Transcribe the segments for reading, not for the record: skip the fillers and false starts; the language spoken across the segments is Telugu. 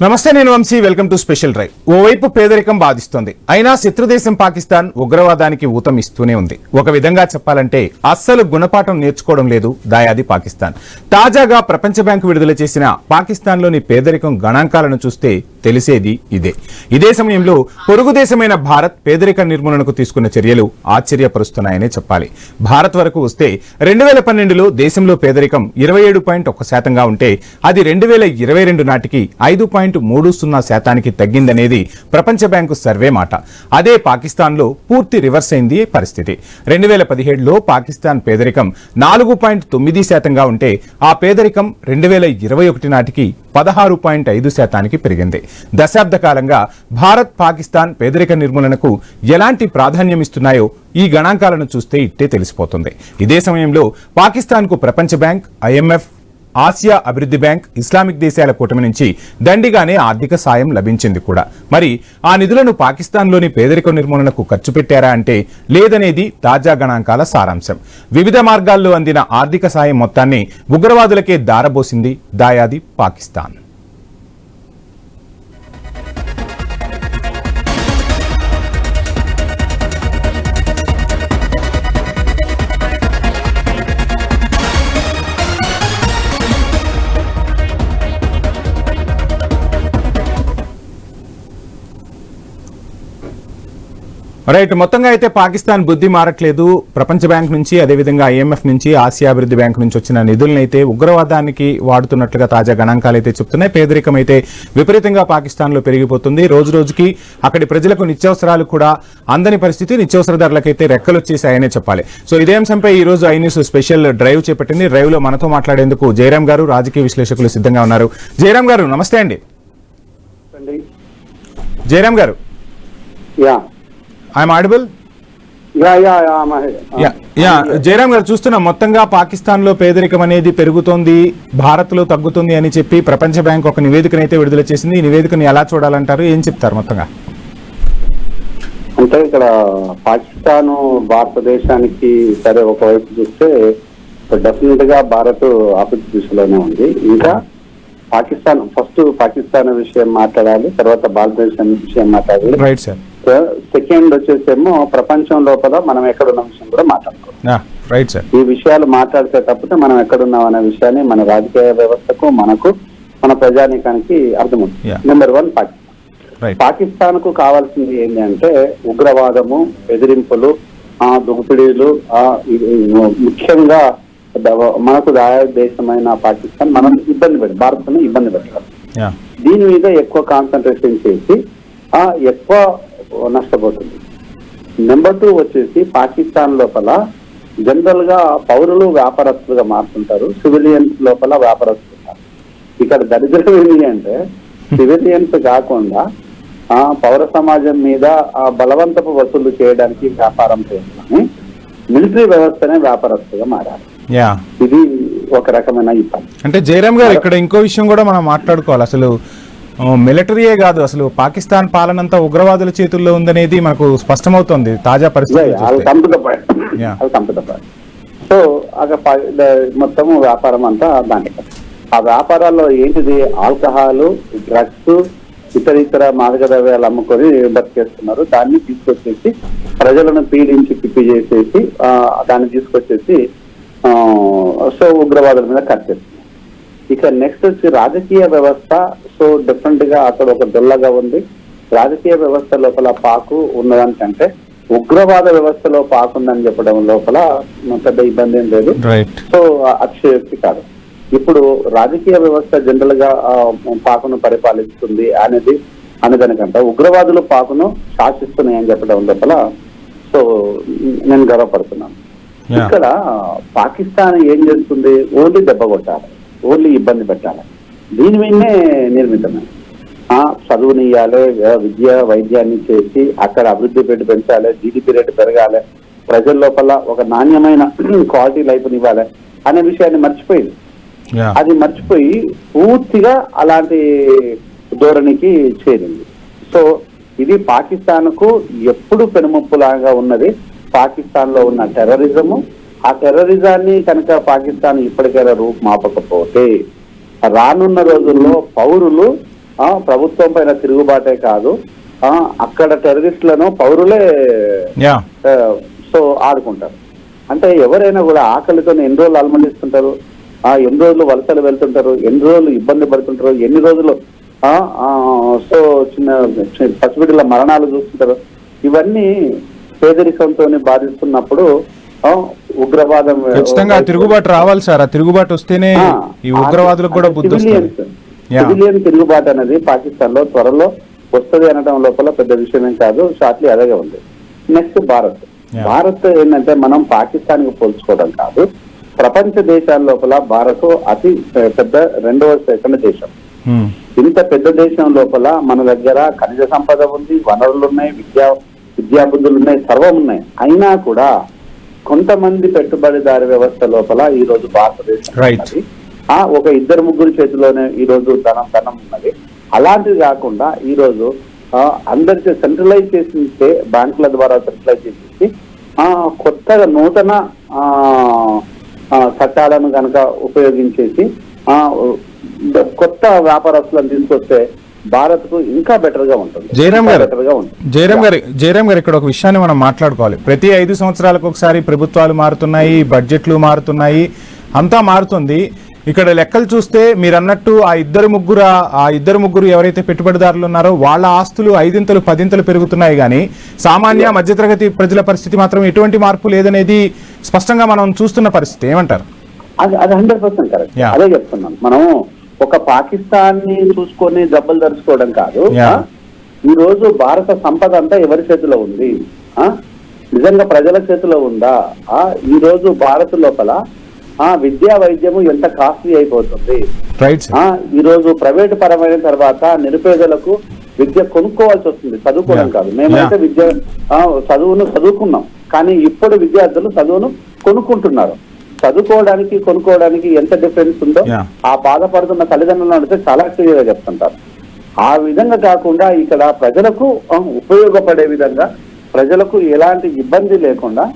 నమస్తే, నేను Vamshi. Welcome to special drive. ఓవైపు పేదరికం బాధిస్తోంది, అయినా శత్రుదేశం పాకిస్తాన్ ఉగ్రవాదానికి ఊతం ఇస్తూనే ఉంది. ఒక విధంగా చెప్పాలంటే అస్సలు గుణపాఠం నేర్చుకోవడం లేదు దాయాది పాకిస్తాన్. తాజాగా ప్రపంచ బ్యాంకు విడుదల చేసిన పాకిస్తాన్లోని పేదరికం గణాంకాలను చూస్తే తెలిసేది ఇదే సమయంలో పొరుగు దేశమైన భారత్ పేదరిక నిర్మూలనకు తీసుకున్న చర్యలు ఆశ్చర్యపరుస్తున్నాయనే చెప్పాలి. భారత్ వరకు వస్తే 2012లో దేశంలో పేదరికం 27.1%గా ఉంటే అది 2022 నాటికి 5.30% తగ్గిందనేది ప్రపంచ బ్యాంకు సర్వే మాట. అదే పాకిస్తాన్లో పూర్తి రివర్స్ అయింది పరిస్థితి. 2017లో పాకిస్తాన్ పేదరికం 4.9%గా ఉంటే ఆ పేదరికం 2021 నాటికి 16.5%కి పెరిగింది. దశాబ్ద కాలంగా భారత్ పాకిస్తాన్ పేదరిక నిర్మూలనకు ఎలాంటి ప్రాధాన్యం ఇస్తున్నాయో ఈ గణాంకాలను చూస్తే ఇట్టే తెలిసిపోతుంది. ఇదే సమయంలో పాకిస్తాన్కు ప్రపంచ బ్యాంక్, IMF, ఆసియా అభివృద్ధి బ్యాంక్, ఇస్లామిక్ దేశాల కూటమి నుంచి దండిగానే ఆర్థిక సాయం లభించింది కూడా. మరి ఆ నిధులను పాకిస్తాన్లోని పేదరిక నిర్మూలనకు ఖర్చు పెట్టారా అంటే లేదనేది తాజా గణాంకాల సారాంశం. వివిధ మార్గాల్లో అందిన ఆర్థిక సాయం మొత్తాన్ని ఉగ్రవాదులకే దారబోసింది దాయాది పాకిస్తాన్. రైట్, మొత్తంగా అయితే పాకిస్తాన్ బుద్ధి మారట్లేదు. ప్రపంచ బ్యాంక్ నుంచి, అదేవిధంగా IMF నుంచి, ఆసియా అభివృద్ధి బ్యాంక్ నుంచి వచ్చిన నిధులనైతే ఉగ్రవాదానికి వాడుతున్నట్లుగా తాజా గణాంకాలు అయితే చెప్తున్నాయి. పేదరికం అయితే విపరీతంగా పాకిస్తాన్లో పెరిగిపోతుంది. రోజు రోజుకి అక్కడి ప్రజలకు నిత్యావసరాలు కూడా అందని పరిస్థితి. నిత్యావసర ధరలకైతే రెక్కలు వచ్చేసాయనే చెప్పాలి. సో ఇదే అంశంపై ఈ రోజు ఐన్యూస్ స్పెషల్ డ్రైవ్ చేపట్టింది. డ్రైవ్ లో మనతో మాట్లాడేందుకు జయరాం గారు, రాజకీయ విశ్లేషకులు సిద్ధంగా ఉన్నారు. జయరాం గారు నమస్తే అండి. జయరాం గారు, ఐఎమ్ ఆడిబుల్? జయరాం గారు, చూస్తున్నాం మొత్తంగా పాకిస్తాన్ లో పేదరికం అనేది పెరుగుతోంది, భారత్ లో తగ్గుతుంది అని చెప్పి ప్రపంచ బ్యాంక్ ఒక నివేదికనైతే విడుదల చేసింది. ఈ నివేదికను ఎలా చూడాలంటారు, ఏం చెప్తారు మొత్తంగా? అంటే ఇక్కడ పాకిస్తాన్ భారతదేశానికి సరే ఒకవైపు చూస్తే డెఫినెట్ గా భారత్ అభివృద్ధి దిశలోనే ఉంది. ఇంకా పాకిస్తాన్ ఫస్ట్ పాకిస్తాన్ విషయం మాట్లాడాలి, తర్వాత భారతదేశం విషయం మాట్లాడాలి. Right sir. సెకండ్ వచ్చేసేమో ప్రపంచం లోపల మనం ఎక్కడున్న విషయం కూడా మాట్లాడుకోవాలి. Right sir. ఈ విషయాలు మాట్లాడితే మనం ఎక్కడున్నాం అనే విషయాన్ని మన రాజకీయ వ్యవస్థకు, మనకు, మన ప్రజానీకానికి అర్థమవుతుంది. నెంబర్ 1 పాకిస్తాన్ కు కావాల్సింది ఏంటి అంటే ఉగ్రవాదము, బెదిరింపులు, దోపిడీలు, ముఖ్యంగా మనకు దేశమైన పాకిస్తాన్ మనం భారత్ ఇబ్బంది పెట్టాలి. దీని మీద ఎక్కువ కాన్సన్ట్రేషన్ చేసి ఎక్కువ నష్టపోతుంది. నెంబర్ 2 వచ్చేసి పాకిస్తాన్ లోపల జనరల్ గా పౌరులు వ్యాపారస్తులుగా మారుతుంటారు, సివిలియన్స్ లోపల వ్యాపారస్తులు. ఇక్కడ దరిద్రం ఏంటి అంటే సివిలియన్స్ కాకుండా పౌర సమాజం మీద బలవంతపు వసూలు చేయడానికి వ్యాపారం చేసుకుని మిలిటరీ వ్యవస్థనే వ్యాపారస్తుగా మారాలి. ఇది ఒక రకమైన ఇబ్బంది. అంటే జయరాం గారు, ఇక్కడ ఇంకో విషయం కూడా మనం మాట్లాడుకోవాలి. అసలు మిలిటరీయే కాదు, అసలు పాకిస్తాన్ పాలనంతా ఉగ్రవాదుల చేతుల్లో ఉందనేది మనకు స్పష్టమవుతోంది తాజా పరిస్థితి. సో మొత్తము వ్యాపారం అంతా దానికి. ఆ వ్యాపారాల్లో ఏంటిది, ఆల్కహాల్, డ్రగ్స్, ఇతర మాదక ద్రవ్యాలు అమ్ముకొని బతికేస్తున్నారు. దాన్ని తీసుకొచ్చేసి ప్రజలను పీడించి పిప్పి చేసేసి దాన్ని తీసుకొచ్చేసి సో ఉగ్రవాదుల మీద కట్టేస్తున్నారు. ఇక నెక్స్ట్ వచ్చి రాజకీయ వ్యవస్థ. సో డిఫరెంట్ గా అక్కడ ఒక దొల్లగా ఉంది. రాజకీయ వ్యవస్థ లోపల పాకు ఉన్నదానికంటే ఉగ్రవాద వ్యవస్థలో పాకుందని చెప్పడం లోపల పెద్ద ఇబ్బంది ఏం లేదు. సో అతిశయోక్తి కాదు. ఇప్పుడు రాజకీయ వ్యవస్థ జనరల్ గా పాకును పరిపాలిస్తుంది అనేదానికంటే ఉగ్రవాదులు పాకును శాసిస్తున్నాయి అని చెప్పడం లోపల సో నేను గర్వపడుతున్నాను. ఇక్కడ పాకిస్తాన్ ఏం చేస్తుంది, ఓన్లీ దెబ్బ కొట్టాలి, ఓన్లీ ఇబ్బంది పెట్టాలి. దీని మీదనే నిర్మితమే. చదువునియాలి, విద్య వైద్యాన్ని చేసి అక్కడ అభివృద్ధి రేటు పెంచాలి, GDP రేటు పెరగాలి, ప్రజల లోపల ఒక నాణ్యమైన క్వాలిటీ లైఫ్ ఇవ్వాలి అనే విషయాన్ని మర్చిపోయింది. అది మర్చిపోయి పూర్తిగా అలాంటి ధోరణికి చేరింది. సో ఇది పాకిస్తాన్ కు ఎప్పుడు పెనుముప్పులాగా ఉన్నది. పాకిస్తాన్ లో ఉన్న టెర్రరిజము, ఆ టెర్రరిజాన్ని కనుక పాకిస్తాన్ ఇప్పటికైనా రూపుమాపకపోతే రానున్న రోజుల్లో పౌరులు ప్రభుత్వం పైన తిరుగుబాటే కాదు, అక్కడ టెర్రరిస్టులను పౌరులే సో ఆడుకుంటారు. అంటే ఎవరైనా కూడా ఆకలితో ఎన్ని రోజులు అలమటిస్తుంటారు, ఎన్ని రోజులు వలసలు వెళ్తుంటారు, ఎన్ని రోజులు ఇబ్బంది పడుతుంటారు, ఎన్ని రోజులు సో చిన్న పసిబిడ్డల మరణాలు చూస్తుంటారు. ఇవన్నీ పేదరికంతో బాధిస్తున్నప్పుడు ఉగ్రవాదం ఖచ్చితంగా తిరుగుబాటు రావాలి సార్. ఆ తిరుగుబాటు వస్తేనే ఈ ఉగ్రవాదులకు కూడా బుద్ధి వస్తుంది. సివిలియన్ తిరుగుబాటు అనేది పాకిస్తాన్ లో త్వరలో వస్తుంది అనడం లోపల పెద్ద విషయమేం కాదు, షార్ట్లీ అలాగే ఉంది. నెక్స్ట్ భారత్ ఏంటంటే మనం పాకిస్తాన్ కి పోల్చుకోవడం కాదు, ప్రపంచ దేశాల లోపల భారత్ అతి పెద్ద 2వ సెకండ్ దేశం. ఇంత పెద్ద దేశం లోపల మన దగ్గర ఖనిజ సంపద ఉంది, వనరులు ఉన్నాయి, విద్యాబుద్ధులు ఉన్నాయి, సర్వం ఉన్నాయి. అయినా కూడా కొంతమంది పెట్టుబడిదారి వ్యవస్థ లోపల ఈ రోజు భారతదేశం ఒక 2-3 చేతిలోనే ఈ రోజు ధనం ఉన్నది. అలాంటిది కాకుండా ఈ రోజు అందరికి సెంట్రలైజ్ చేసి బ్యాంకుల ద్వారా సెంట్రలైజ్ చేసి కొత్తగా నూతన చట్టాలను కనుక ఉపయోగించేసి కొత్త వ్యాపారస్తులను తీసుకొస్తే భారత్ కు ఇంకా బెటర్ గా ఉంటుంది. జయరాం గారు ఇక్కడ ఒక విషయాన్ని మనం మాట్లాడుకోవాలి. ప్రతి 5 సంవత్సరాలకు ఒకసారి ప్రభుత్వాలు మారుతున్నాయి, బడ్జెట్లు మారుతున్నాయి, అంతా మారుతుంది. ఇక్కడ లెక్కలు చూస్తే మీరు అన్నట్టు ఆ ఇద్దరు ముగ్గురు ఎవరైతే పెట్టుబడిదారులు ఉన్నారో వాళ్ళ ఆస్తులు 5 10 పెరుగుతున్నాయి, కానీ సామాన్య మధ్యతరగతి ప్రజల పరిస్థితి మాత్రం ఎటువంటి మార్పు లేదనేది స్పష్టంగా మనం చూస్తున్న పరిస్థితి. ఏమంటారు? అది 100% కరెక్ట్. అదే చెప్తున్నాను. మనం ఒక పాకిస్తాన్ ని చూసుకొని జబ్బలు ధరుచుకోవడం కాదు. ఈ రోజు భారత సంపద అంతా ఎవరి చేతిలో ఉంది? నిజంగా ప్రజల చేతిలో ఉందా? ఈ రోజు భారత్ లోపల విద్యా వైద్యము ఎంత కాస్ట్లీ అయిపోతుంది. ఈ రోజు ప్రైవేటు పరమైన తర్వాత నిరుపేదలకు విద్య కొనుక్కోవాల్సి వస్తుంది, చదువుకోవడం కాదు. మేమైతే చదువుకున్నాం, కానీ ఇప్పుడు విద్యార్థులు చదువును కొనుక్కుంటున్నారు. కొనుక్కోవడానికి ఎంత డిఫరెన్స్ ఉందో ఆ బాధపడుతున్న తల్లిదండ్రులను అడిగితే చాలా క్లియర్ గా చెప్తుంటారు. ఆ విధంగా కాకుండా ఇక్కడ ప్రజలకు ఉపయోగపడే విధంగా, ప్రజలకు ఎలాంటి ఇబ్బంది లేకుండా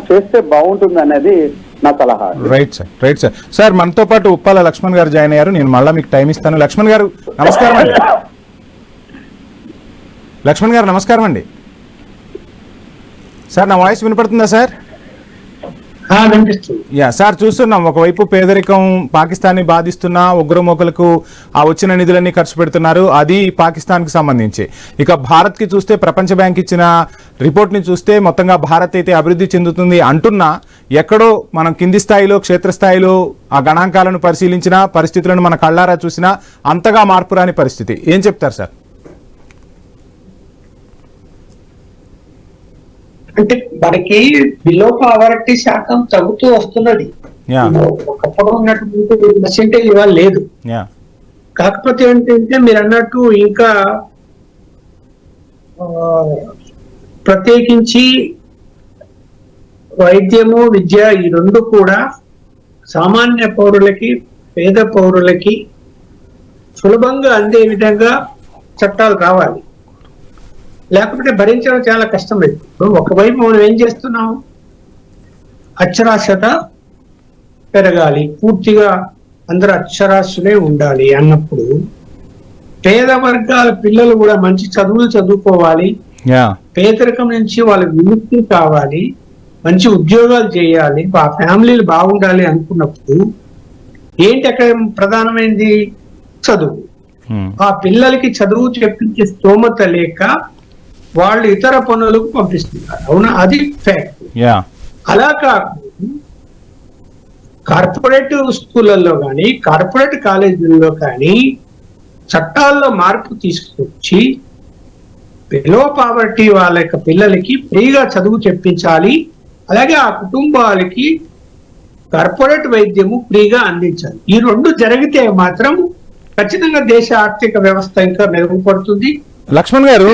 చేస్తే బాగుంటుంది అనేది నా సలహా. Right sir. సార్ మనతో పాటు ఉప్పాల లక్ష్మణ్ గారు జాయిన్ అయ్యారు. నేను మళ్ళీ మీకు టైం ఇస్తాను. లక్ష్మణ్ గారు నమస్కారం అండి. లక్ష్మణ్ గారు నమస్కారం అండి. సార్ నా వాయిస్ వినపడుతుందా సార్? సార్ చూస్తున్నాం, ఒకవైపు పేదరికం పాకిస్తాన్ని బాధిస్తున్న ఉగ్రమూకలకు ఆ వచ్చిన నిధులన్నీ ఖర్చు పెడుతున్నారు, అది పాకిస్తాన్ కి సంబంధించి. ఇక భారత్ కి చూస్తే ప్రపంచ బ్యాంక్ ఇచ్చిన రిపోర్ట్ ని చూస్తే మొత్తంగా భారత్ అయితే అభివృద్ధి చెందుతుంది అంటున్నా, ఎక్కడో మనం కింది స్థాయిలో క్షేత్రస్థాయిలో ఆ గణాంకాలను పరిశీలించిన పరిస్థితులను మన కళ్ళారా చూసినా అంతగా మార్పు రాని పరిస్థితి. ఏం చెప్తారు సార్? అంటే మనకి బిలో పావర్టీ శాతం తగ్గుతూ వస్తున్నది. ఒకప్పుడు ఉన్నటువంటి పర్సెంటేజ్ ఇవాళ లేదు. కాకపోతే ఏంటంటే మీరు అన్నట్టు ఇంకా ప్రత్యేకించి వైద్యము, విద్య ఈ రెండు కూడా సామాన్య పౌరులకి, పేద పౌరులకి సులభంగా అందే విధంగా చట్టాలు రావాలి. లేకపోతే భరించడం చాలా కష్టం. ఇప్పుడు ఒకవైపు మనం ఏం చేస్తున్నాం, అక్షరాస్యత పెరగాలి, పూర్తిగా అందరూ అక్షరాస్యులే ఉండాలి అన్నప్పుడు పేద వర్గాల పిల్లలు కూడా మంచి చదువులు చదువుకోవాలి, పేదరికం నుంచి వాళ్ళ విముక్తి కావాలి, మంచి ఉద్యోగాలు చేయాలి, ఆ ఫ్యామిలీలు బాగుండాలి అనుకున్నప్పుడు ఏంటి అక్కడ ప్రధానమైనది? చదువు. ఆ పిల్లలకి చదువు చెప్పించే స్తోమత లేక వాళ్ళు ఇతర పనులకు పంపిస్తున్నారు. అవునా? అది ఫ్యాక్ట్. అలా కాకుండా కార్పొరేట్ స్కూళ్ళల్లో కానీ, కార్పొరేట్ కాలేజీల్లో కానీ చట్టాల్లో మార్పు తీసుకొచ్చి బిలో పావర్టీ వాళ్ళ యొక్క పిల్లలకి ఫ్రీగా చదువు చెప్పించాలి. అలాగే ఆ కుటుంబాలకి కార్పొరేట్ వైద్యము ఫ్రీగా అందించాలి. ఈ రెండు జరిగితే మాత్రం ఖచ్చితంగా దేశ ఆర్థిక వ్యవస్థ ఇంకా మెరుగుపడుతుంది. లక్ష్మణ్ గారు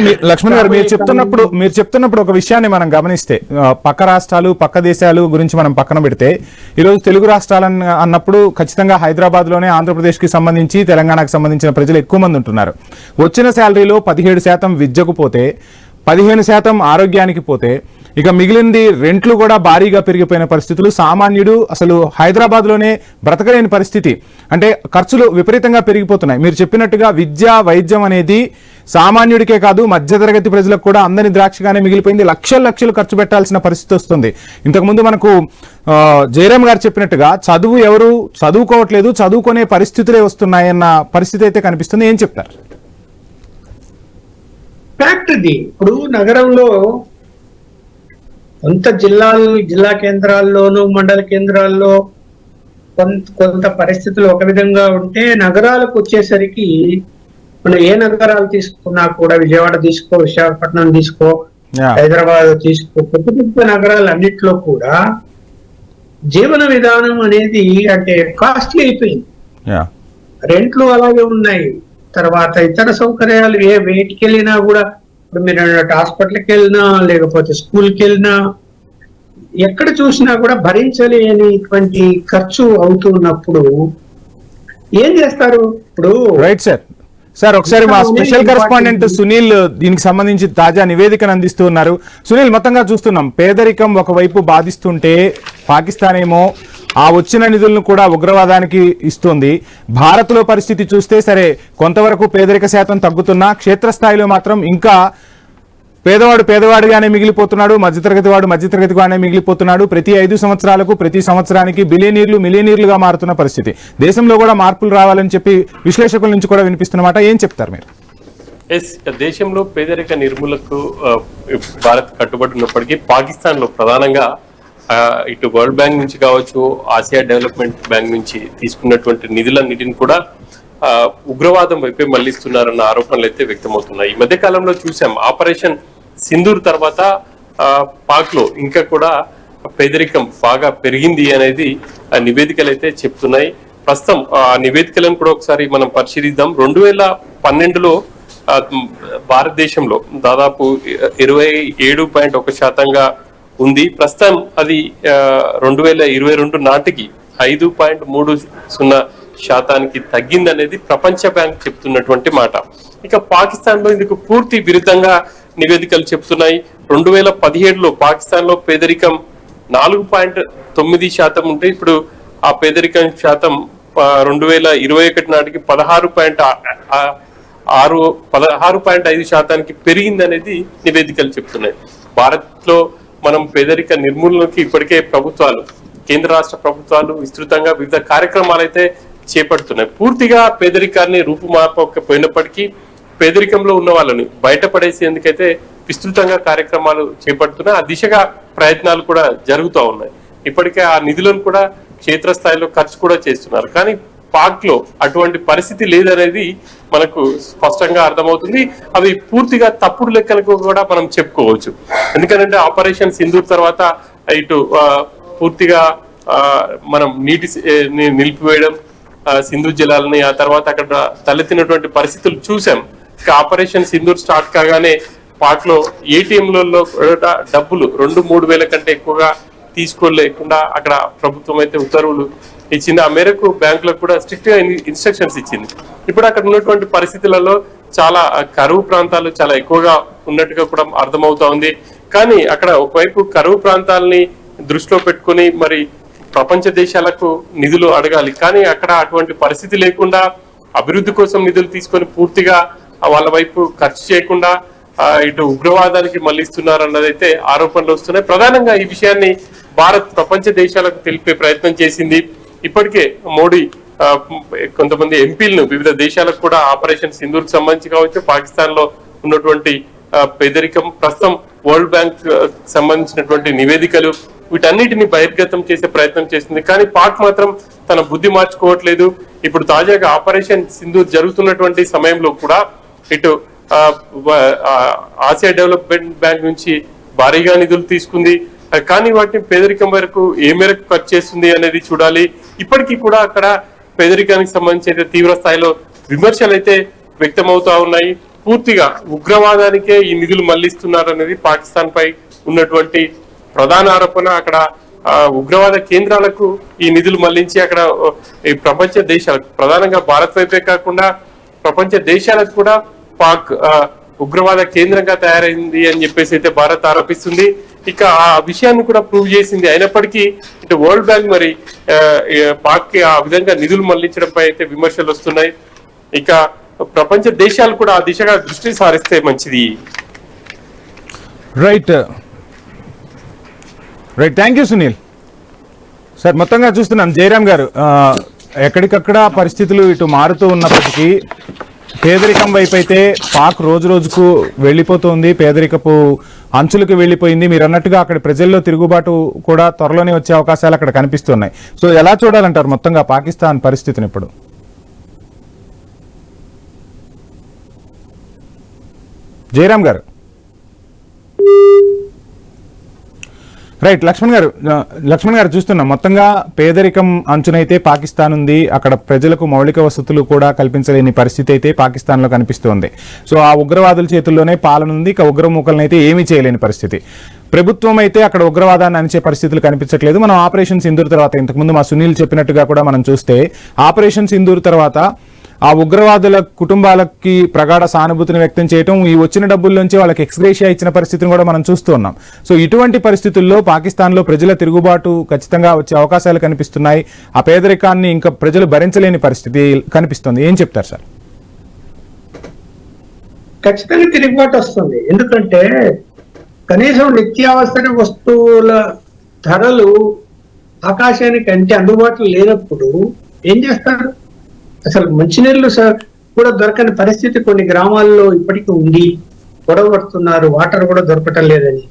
మీరు చెప్తున్నప్పుడు ఒక విషయాన్ని మనం గమనిస్తే, పక్క రాష్ట్రాలు, పక్క దేశాలు గురించి మనం పక్కన పెడితే, ఈరోజు తెలుగు రాష్ట్రాలను అన్నప్పుడు ఖచ్చితంగా హైదరాబాద్ లోనే ఆంధ్రప్రదేశ్ కి సంబంధించి, తెలంగాణకు సంబంధించిన ప్రజలు ఎక్కువ మంది ఉంటున్నారు. వచ్చిన శాలరీలో 17% విద్యకు పోతే, 15% ఆరోగ్యానికి పోతే, ఇక మిగిలింది రెంట్లు కూడా భారీగా పెరిగిపోయిన పరిస్థితులు. సామాన్యుడు అసలు హైదరాబాద్ లోనే బ్రతకలేని పరిస్థితి. అంటే ఖర్చులు విపరీతంగా పెరిగిపోతున్నాయి. మీరు చెప్పినట్టుగా విద్య వైద్యం అనేది సామాన్యుడికే కాదు మధ్యతరగతి ప్రజలకు కూడా అందని ద్రాక్షగానే మిగిలిపోయింది. లక్షలు ఖర్చు పెట్టాల్సిన పరిస్థితి వస్తుంది. ఇంతకుముందు మనకు జయరామ్ గారు చెప్పినట్టుగా చదువు ఎవరు చదువుకోవట్లేదు, చదువుకునే పరిస్థితులే వస్తున్నాయన్న పరిస్థితి అయితే కనిపిస్తుంది. ఏం చెప్తారు? ఫ్యాక్ట్ ఇది. ఇప్పుడు నగరంలో కొంత జిల్లా కేంద్రాల్లోనూ మండల కేంద్రాల్లో కొంత పరిస్థితులు ఒక విధంగా ఉంటే, నగరాలకు వచ్చేసరికి మనం ఏ నగరాలు తీసుకున్నా కూడా, విజయవాడ తీసుకో, విశాఖపట్నం తీసుకో, హైదరాబాద్ తీసుకో, పెద్ద పెద్ద నగరాలు అన్నిట్లో కూడా జీవన విధానం అనేది అంటే కాస్ట్లీ అయిపోయింది. రెంట్లు అలాగే ఉన్నాయి. తర్వాత ఇతర సౌకర్యాలు వేటికి వెళ్ళినా కూడా, ఇప్పుడు మీరు హాస్పిటల్కి వెళ్ళినా లేకపోతే స్కూల్కి వెళ్ళినా ఎక్కడ చూసినా కూడా భరించలేనిటువంటి ఖర్చు అవుతున్నప్పుడు ఏం చేస్తారు? ఇప్పుడు రైట్ సార్ ఒకసారి మా స్పెషల్ కరెస్పాండెంట్ సునీల్ దీనికి సంబంధించి తాజా నివేదికను అందిస్తూ ఉన్నారు. సునీల్, మొత్తంగా చూస్తున్నాం పేదరికం ఒకవైపు బాధిస్తుంటే పాకిస్తాన్ ఏమో ఆ వచ్చిన నిధులను కూడా ఉగ్రవాదానికి ఇస్తుంది. భారత్లో పరిస్థితి చూస్తే సరే కొంతవరకు పేదరిక శాతం తగ్గుతున్నా క్షేత్రస్థాయిలో మాత్రం ఇంకా పేదవాడుగానే మిగిలిపోతున్నాడు, మధ్యతరగతిగానే మిగిలిపోతున్నాడు. ప్రతి 5 సంవత్సరాలకు ప్రతి సంవత్సరానికి మిలియనీర్లుగా మారుతున్న పరిస్థితి. దేశంలో కూడా మార్పులు రావాలని చెప్పి విశ్లేషకుల నుంచి కూడా వినిపిస్తున్నమాట. ఏం చెప్తారు మీరు? దేశంలో పేదరిక నిర్మూలనకు భారత్ కట్టుబడి ఉన్నప్పటికీ పాకిస్తాన్ లో ప్రధానంగా ఇటు వరల్డ్ బ్యాంక్ నుంచి కావచ్చు, ఆసియా డెవలప్మెంట్ బ్యాంక్ నుంచి తీసుకున్నటువంటి నిధులన్నిటిని కూడా ఉగ్రవాదం వైపే మళ్లిస్తున్నారన్న ఆరోపణలు అయితే వ్యక్తమవుతున్నాయి. ఈ మధ్య కాలంలో చూసాం, ఆపరేషన్ సింధూర్ తర్వాత పాక్ లో ఇంకా కూడా పేదరికం బాగా పెరిగింది అనేది నివేదికలు అయితే చెప్తున్నాయి. ప్రస్తుతం ఆ నివేదికలను కూడా ఒకసారి మనం పరిశీలిద్దాం. 2012లో భారతదేశంలో దాదాపు 27.1% ఉంది. ప్రస్తుతం అది 2022 నాటికి 5.30% తగ్గిందనేది ప్రపంచ బ్యాంక్ చెప్తున్నటువంటి మాట. ఇక పాకిస్తాన్ లో ఇందుకు పూర్తి విరుద్ధంగా నివేదికలు చెప్తున్నాయి. 2017లో పాకిస్తాన్ లో పేదరికం 4.9% ఉంటే ఇప్పుడు ఆ పేదరికం శాతం 2021 నాటికి 16.5% పెరిగిందనేది నివేదికలు చెప్తున్నాయి. భారత్ లో మనం పేదరిక నిర్మూలనకి ఇప్పటికే ప్రభుత్వాలు, కేంద్ర రాష్ట్ర ప్రభుత్వాలు విస్తృతంగా వివిధ కార్యక్రమాలు అయితే చేపడుతున్నాయి. పూర్తిగా పేదరికాన్ని రూపుమాపకపోయినప్పటికీ పేదరికంలో ఉన్న వాళ్ళని బయటపడేసేందుకైతే విస్తృతంగా కార్యక్రమాలు చేపడుతున్నాయి. ఆ దిశగా ప్రయత్నాలు కూడా జరుగుతూ ఉన్నాయి. ఇప్పటికే ఆ నిధులను కూడా క్షేత్రస్థాయిలో ఖర్చు కూడా చేస్తున్నారు. కానీ పాక్ లో అటువంటి పరిస్థితి లేదనేది మనకు స్పష్టంగా అర్థమవుతుంది. అవి పూర్తిగా తప్పుడు లెక్కలకు కూడా మనం చెప్పుకోవచ్చు. ఎందుకంటే ఆపరేషన్ సింధూర్ తర్వాత ఇటు పూర్తిగా మనం నీటి నిలిపివేయడం, సింధు జలాలని, ఆ తర్వాత అక్కడ తలెత్తినటువంటి పరిస్థితులు చూసాం. ఆపరేషన్ సింధూర్ స్టార్ట్ కాగానే పాక్ లో ఏటీఎంలలో డబ్బులు 2-3 వేల కంటే ఎక్కువగా తీసుకోలేకుండా అక్కడ ప్రభుత్వం అయితే ఉత్తర్వులు ఇచ్చింది. ఆ మేరకు బ్యాంకులకు కూడా స్ట్రిక్ట్ గా ఇన్స్ట్రక్షన్స్ ఇచ్చింది. ఇప్పుడు అక్కడ ఉన్నటువంటి పరిస్థితులలో చాలా కరువు ప్రాంతాలు చాలా ఎక్కువగా ఉన్నట్టుగా కూడా అర్థమవుతా ఉంది. కానీ అక్కడ ఒకవైపు కరువు ప్రాంతాలని దృష్టిలో పెట్టుకుని మరి ప్రపంచ దేశాలకు నిధులు అడగాలి. కానీ అక్కడ అటువంటి పరిస్థితి లేకుండా అభివృద్ధి కోసం నిధులు తీసుకొని పూర్తిగా వాళ్ళ వైపు ఖర్చు చేయకుండా ఇటు ఉగ్రవాదానికి మళ్లిస్తున్నారన్నదైతే ఆరోపణలు వస్తున్నాయి. ప్రధానంగా ఈ విషయాన్ని భారత్ ప్రపంచ దేశాలకు తెలిపే ప్రయత్నం చేసింది. ఇప్పటికే మోడీ కొంతమంది ఎంపీలను వివిధ దేశాలకు కూడా ఆపరేషన్ సింధూర్ కి సంబంధించి కావచ్చు, పాకిస్తాన్ లో ఉన్నటువంటి పేదరికం, ప్రస్తుతం వరల్డ్ బ్యాంక్ సంబంధించినటువంటి నివేదికలు, వీటన్నిటిని బహిర్గతం చేసే ప్రయత్నం చేసింది. కానీ పాక్ మాత్రం తన బుద్ధి మార్చుకోవట్లేదు. ఇప్పుడు తాజాగా ఆపరేషన్ సింధూర్ జరుగుతున్నటువంటి సమయంలో కూడా ఇటు ఆసియా డెవలప్మెంట్ బ్యాంక్ నుంచి భారీగా నిధులు తీసుకుంది. కానీ వాటిని పేదరికం వరకు ఏ మేరకు ఖర్చు చేస్తుంది అనేది చూడాలి. ఇప్పటికీ కూడా అక్కడ పేదరికానికి సంబంధించి అయితే తీవ్ర స్థాయిలో విమర్శలు అయితే వ్యక్తమవుతా ఉన్నాయి. పూర్తిగా ఉగ్రవాదానికే ఈ నిధులు మళ్లిస్తున్నారు అనేది పాకిస్తాన్ పై ఉన్నటువంటి ప్రధాన ఆరోపణ. అక్కడ ఉగ్రవాద కేంద్రాలకు ఈ నిధులు మళ్లించి అక్కడ ఈ ప్రపంచ దేశాలకు, ప్రధానంగా భారత్ వైపే కాకుండా ప్రపంచ దేశాలకు కూడా పాక్ ఉగ్రవాద కేంద్రంగా తయారైంది అని చెప్పేసి అయితే భారత్ ఆరోపిస్తుంది. ఇక ఆ విషయాన్ని కూడా ప్రూవ్ చేసింది. అయినప్పటికీ ఇటు వరల్డ్ బ్యాంక్ మరి పాక్ కి ఆ విధంగా నిధులు మళ్లించడంపై అయితే విమర్శలు వస్తున్నాయి. ఇక ప్రపంచ దేశాలు కూడా ఆ దిశగా దృష్టి సారిస్తే మంచిది. Right, thank you Sunil sir. మొత్తంగా చూస్తున్నాం జయరాం గారు, ఎక్కడికక్కడ పరిస్థితులు ఇటు మారుతూ ఉన్నప్పటికీ పేదరికం వైపు అయితే పాక్ రోజు రోజుకు వెళ్ళిపోతుంది, పేదరికపు అంచులకు వెళ్ళిపోయింది. మీరు అన్నట్టుగా అక్కడ ప్రజల్లో తిరుగుబాటు కూడా త్వరలోనే వచ్చే అవకాశాలు అక్కడ కనిపిస్తున్నాయి. సో ఎలా చూడాలంటారు మొత్తంగా పాకిస్తాన్ పరిస్థితిని ఇప్పుడు? జయరాం గారు. రైట్, లక్ష్మణ్ గారు చూస్తున్నాం మొత్తంగా పేదరికం అంచునైతే పాకిస్తాన్ ఉంది. అక్కడ ప్రజలకు మౌలిక వసతులు కూడా కల్పించలేని పరిస్థితి అయితే పాకిస్తాన్లో కనిపిస్తోంది. సో ఆ ఉగ్రవాదుల చేతుల్లోనే పాలన ఉంది. ఇక ఉగ్రమూకలనైతే ఏమీ చేయలేని పరిస్థితి. ప్రభుత్వం అయితే అక్కడ ఉగ్రవాదాన్ని అణిచే పరిస్థితులు కనిపించట్లేదు. మనం ఆపరేషన్ సింధూర్ తర్వాత, ఇంతకుముందు మా సునీల్ చెప్పినట్టుగా కూడా మనం చూస్తే ఆపరేషన్ సింధూర్ తర్వాత ఆ ఉగ్రవాదుల కుటుంబాలకి ప్రగాఢ సానుభూతిని వ్యక్తం చేయటం, ఈ వచ్చిన డబ్బుల్లోంచి వాళ్ళకి ఎక్స్గ్రేషియా ఇచ్చిన పరిస్థితిని కూడా మనం చూస్తూ ఉన్నాం. సో ఇటువంటి పరిస్థితుల్లో పాకిస్తాన్లో ప్రజల తిరుగుబాటు ఖచ్చితంగా వచ్చే అవకాశాలు కనిపిస్తున్నాయి. ఆ పేదరికాన్ని ఇంకా ప్రజలు భరించలేని పరిస్థితి కనిపిస్తుంది. ఏం చెప్తారు సార్? ఖచ్చితంగా తిరుగుబాటు వస్తుంది. ఎందుకంటే కనీసం నిత్యావసర వస్తువుల ధరలు ఆకాశానికి అంటే అందుబాటులో లేనప్పుడు ఏం చేస్తారు? అసలు మంచినీళ్ళు కూడా దొరకని పరిస్థితి కొన్ని గ్రామాల్లో ఇప్పటికీ ఉంది. గొడవ పడుతున్నారు, వాటర్ కూడా దొరకటం లేదని.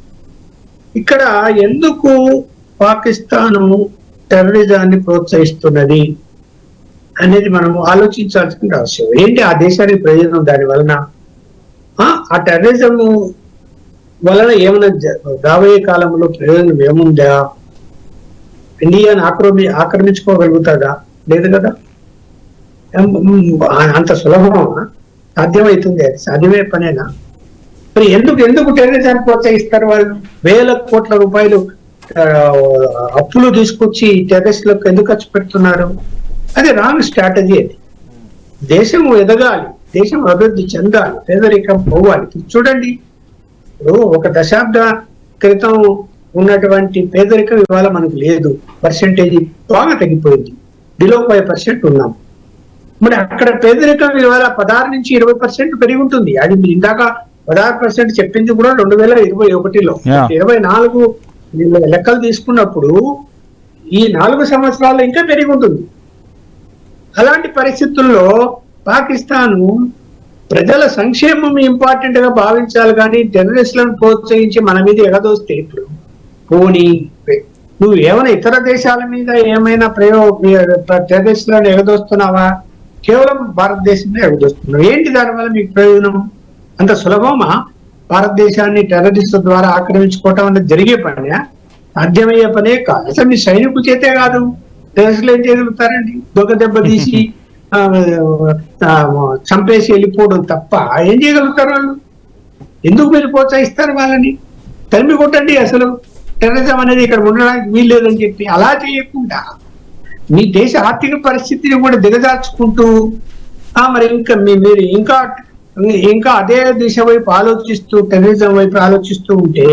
ఇక్కడ ఎందుకు పాకిస్తాను టెర్రరిజాన్ని ప్రోత్సహిస్తున్నది అనేది మనం ఆలోచించాల్సిన అవసరం. ఏంటి ఆ దేశానికి ప్రయోజనం దాని వలన? ఆ టెర్రరిజం వలన ఏమైనా రాబోయే కాలంలో ప్రయోజనం ఏముందా? ఇండియాను ఆక్రమించుకోగలుగుతుందా? లేదు కదా. అంత సులభమా? సాధ్యమవుతుంది? అది సాధ్యమే పనేనా? మరి ఎందుకు టెర్రరిజాన్ని ప్రోత్సహిస్తారు వాళ్ళు? వేల కోట్ల రూపాయలు అప్పులు తీసుకొచ్చి టెర్రరిస్టులకు ఎందుకు ఖర్చు పెడుతున్నారు? అది రాంగ్ స్ట్రాటజీ. అది దేశం ఎదగాలి, దేశం అభివృద్ధి చెందాలి, పేదరికం పోవాలి. చూడండి, ఇప్పుడు ఒక దశాబ్ద క్రితం ఉన్నటువంటి పేదరికం ఇవాళ మనకు లేదు. పర్సెంటేజ్ బాగా తగ్గిపోయింది, బిలో 5% ఉన్నాం. మరి అక్కడ పేదరికం ఇవాళ 16 నుంచి 20% పెరిగి ఉంటుంది. అది ఇందాక 16% చెప్పింది కూడా 2021లో. 24 లెక్కలు తీసుకున్నప్పుడు ఈ 4 సంవత్సరాల్లో ఇంకా పెరిగి ఉంటుంది. అలాంటి పరిస్థితుల్లో పాకిస్తాను ప్రజల సంక్షేమం ఇంపార్టెంట్ గా భావించాలి, కానీ టెర్రరిస్టులను ప్రోత్సహించి మన మీద ఎగదోస్తే ఇప్పుడు పోనీ నువ్వు ఏమైనా ఇతర దేశాల మీద ఏమైనా టెర్రరిస్టులను ఎగదోస్తున్నావా? కేవలం భారతదేశంలో ఎగదోస్తున్నావు. ఏంటి దానివల్ల మీకు ప్రయోజనం? అంత సులభమా భారతదేశాన్ని టెర్రరిస్టుల ద్వారా ఆక్రమించుకోవటం అనేది జరిగే పనే? సాధ్యమయ్యే పనే కాదు. అసలు మీ సైనికుల చేతే కాదు, టెర్రరిస్టులు ఏం చేయగలుగుతారండి? దొంగ దెబ్బ తీసి చంపేసి వెళ్ళిపోవడం తప్ప ఏం చేయగలుగుతారు వాళ్ళు? ఎందుకు మీరు ప్రోత్సహిస్తారు వాళ్ళని? తరిమి కొట్టండి. అసలు టెర్రరిజం అనేది ఇక్కడ ఉండడానికి వీల్లేదని చెప్పి అలా చేయకుండా మీ దేశ ఆర్థిక పరిస్థితిని కూడా దిగజార్చుకుంటూ మరి మీరు ఇంకా అదే దిశ వైపు ఆలోచిస్తూ టెర్రరిజం వైపు ఆలోచిస్తూ ఉంటే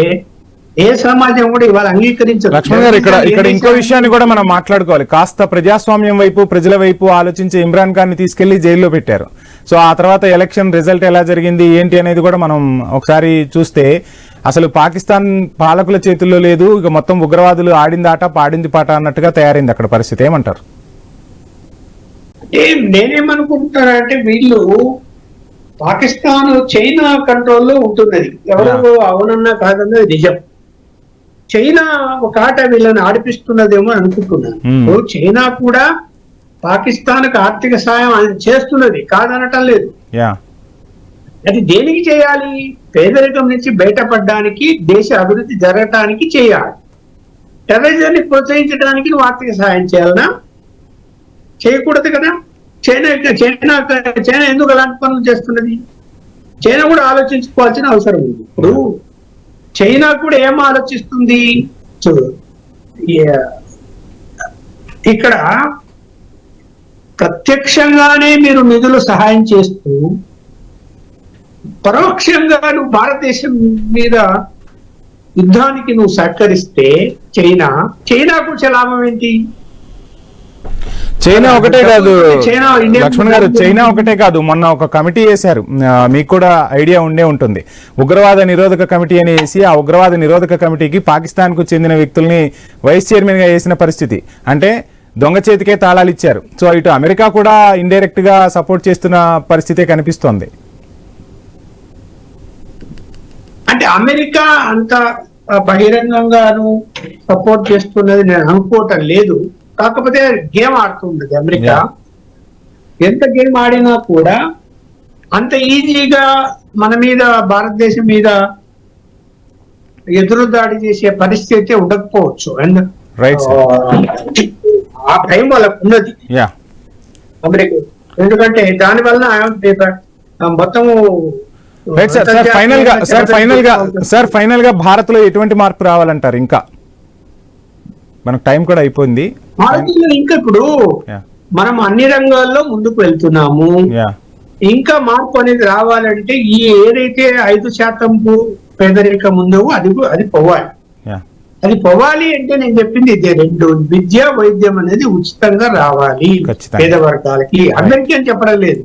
ఏ సమాజం కూడా ఇవాళ అంగీకరించదు. లక్ష్మణ్ గారు, ఇక్కడ ఇంకో విషయాన్ని కూడా మనం మాట్లాడుకోవాలి. కాస్త ప్రజాస్వామ్యం వైపు, ప్రజల వైపు ఆలోచించే ఇమ్రాన్ ఖాన్ ని తీసుకెళ్లి జైల్లో పెట్టారు. సో ఆ తర్వాత ఎలక్షన్ రిజల్ట్ ఎలా జరిగింది ఏంటి అనేది కూడా మనం ఒకసారి చూస్తే అసలు పాకిస్తాన్ పాలకుల చేతుల్లో లేదు. ఇక మొత్తం ఉగ్రవాదులు ఆడింది ఆట పాడింది పాట అన్నట్టుగా తయారైంది అక్కడ పరిస్థితి. ఏమంటారు? నేనేమనుకుంటున్నానంటే వీళ్ళు పాకిస్తాన్ చైనా కంట్రోల్లో ఉంటున్నది. ఎవరు అవునన్నా కాదన్నది నిజం. చైనా ఒక ఆట వీళ్ళని ఆడిపిస్తున్నదేమో అనుకుంటున్నాను. చైనా కూడా పాకిస్తాన్ కు ఆర్థిక సాయం చేస్తున్నది, కాదనటం లేదు. అది దేనికి చేయాలి? పేదరికం నుంచి బయటపడడానికి, దేశ అభివృద్ధి జరగటానికి చేయాలి. టెర్రరిజాన్ని ప్రోత్సహించడానికి నువ్వు ఆర్థిక సహాయం చేయాలనా? చేయకూడదు కదా. చైనా ఎందుకు అలాంటి పనులు చేస్తున్నది? చైనా కూడా ఆలోచించుకోవాల్సిన అవసరం ఉంది. ఇప్పుడు చైనా కూడా ఏం ఆలోచిస్తుంది? చూడు, ఇక్కడ ప్రత్యక్షంగానే మీరు నిధులు సహాయం చేస్తూ పరోక్షంగా నువ్వు భారతదేశం మీద యుద్ధానికి నువ్వు సహకరిస్తే చైనాకు వచ్చే లాభం ఏంటి? చైనా ఒకటే కాదు చైనా, ఇండియా లక్ష్మణ్ గారు, చైనా ఒకటే కాదు, మొన్న ఒక కమిటీ వేశారు, మీకు కూడా ఐడియా ఉండే ఉంటుంది, ఉగ్రవాద నిరోధక కమిటీ అని వేసి ఆ ఉగ్రవాద నిరోధక కమిటీకి పాకిస్తాన్ కు చెందిన వ్యక్తుల్ని వైస్ చైర్మన్ గా వేసిన పరిస్థితి. అంటే దొంగ చేతికే తాళాలు ఇచ్చారు. సో ఇటు అమెరికా కూడా ఇండైరెక్ట్ గా సపోర్ట్ చేస్తున్న పరిస్థితే కనిపిస్తోంది. అంటే అమెరికా అంత బహిరంగంగాను సపోర్ట్ చేస్తున్నది నేను అనుకోవటం లేదు. కాకపోతే గేమ్ ఆడుతుంది అమెరికా. ఎంత గేమ్ ఆడినా కూడా అంత ఈజీగా మన మీద, భారతదేశం మీద ఎదురు దాడి చేసే పరిస్థితి ఉండకపోవచ్చు. ఆ టైం వాళ్ళకు ఉన్నది అమెరికా. ఎందుకంటే దాని వలన మొత్తము ఫైనల్ గా భారత్ లో ఎటువంటి మార్పు రావాలంటారు? ఇంకా మనకు టైం కూడా అయిపోయింది. భారతీయులు ఇంకా ఇప్పుడు మనం అన్ని రంగాల్లో ముందుకు వెళ్తున్నాము. ఇంకా మార్పు అనేది రావాలంటే ఈ ఏదైతే 5% పేదరికం ఉందో అది పోవాలి. అది పోవాలి అంటే నేను చెప్పింది ఇదే, 2 విద్య వైద్యం అనేది ఉచితంగా రావాలి పేద వర్గాలకి. అందరికీ అని చెప్పడం లేదు.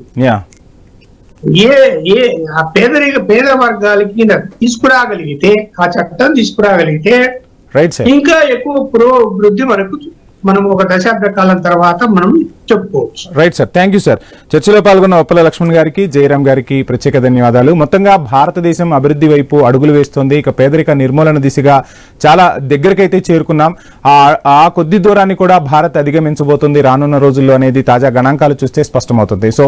ఆ పేద వర్గాలకి తీసుకురాగలిగితే, ఆ చట్టం తీసుకురాగలిగితే ఇంకా ఎక్కువ పురోభివృద్ధి వరకు మనం ఒక దశాబ్ద కాలం తర్వాత మనం చెప్పుకోవచ్చు. Right sir, thank you sir. చర్చలో పాల్గొన్న ఉప్పల లక్ష్మణ్ గారికి, జయరాం గారికి ప్రత్యేక ధన్యవాదాలు. మొత్తంగా భారతదేశం అభివృద్ధి వైపు అడుగులు వేస్తోంది. ఇక పేదరిక నిర్మూలన దిశగా చాలా దగ్గరకైతే చేరుకున్నాం. ఆ కొద్ది దూరాన్ని కూడా భారత్ అధిగమించబోతుంది రానున్న రోజుల్లో అనేది తాజా గణాంకాలు చూస్తే స్పష్టమవుతుంది. సో